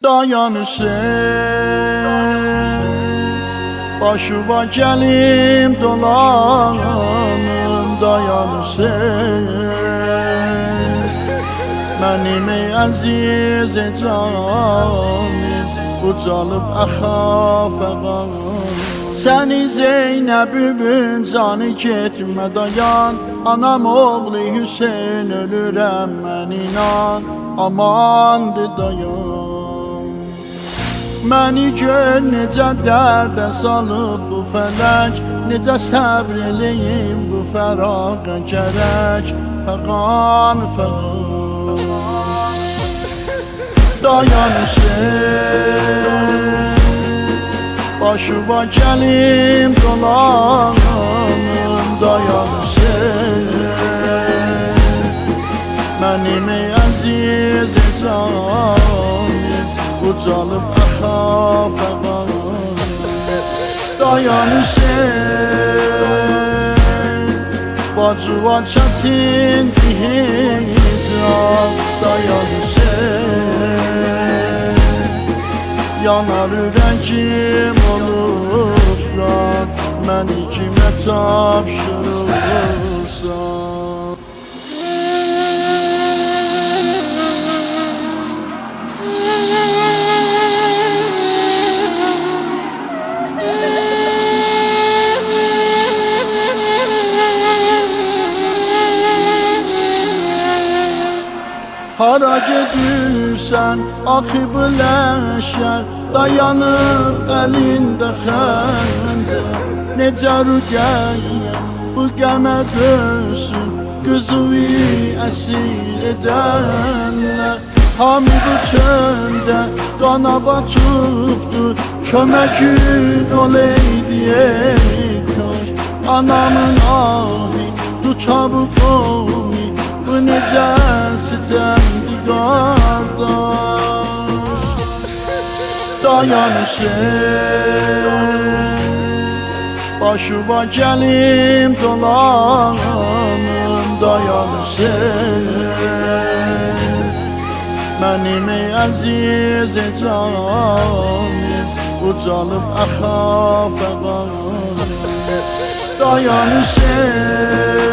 Dayan Hüseyin, başıma gelim dolanım. Dayan Hüseyin, benim ey aziz canım, ucalıp axa fəqan. Səni Zeynəbümün canı getmə dayan. Anam oğlu Hüseyin ölürəm mən inan. Amandır dayan. Məni gör necə dərdə salıb bu fələk, necə səbr eləyim bu fəraqa gərək. Fəqan fəqan. Dayan Hüseyin, başıma gelim dolanım. Dayan Hüseyin, benim ey aziz canım, ucalıp axa fəqan. Dayan Hüseyin, bacıva çətin hicran. Dayan Hüseyin, yanar ürəkim olub qan. Məni kimə tapşırırsan? Hara gedirsən axıb ləşər, dayanıb əlində xəncər. Necə rüqəyyəm bu qəmə dönsün, qızıvi əsir edənlər. Hamı bu çöldə qana batıbdır, köməkin oleydi ey kaş. Anamın ahi tutabı qomi, bu necə sitəmdi qardaş. Dayan Hüseyin, başıma gelim dolanım. Dayan Hüseyin, benim ey aziz canım, ucalıp axa fəqan. Dayan Hüseyin,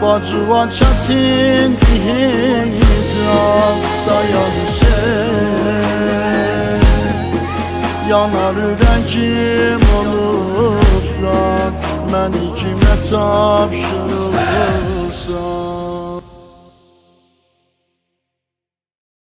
bacıva çətin hicran. Dayan Hüseyin, yanar ürəkim olub qan. Məni kimə tapşırırsan?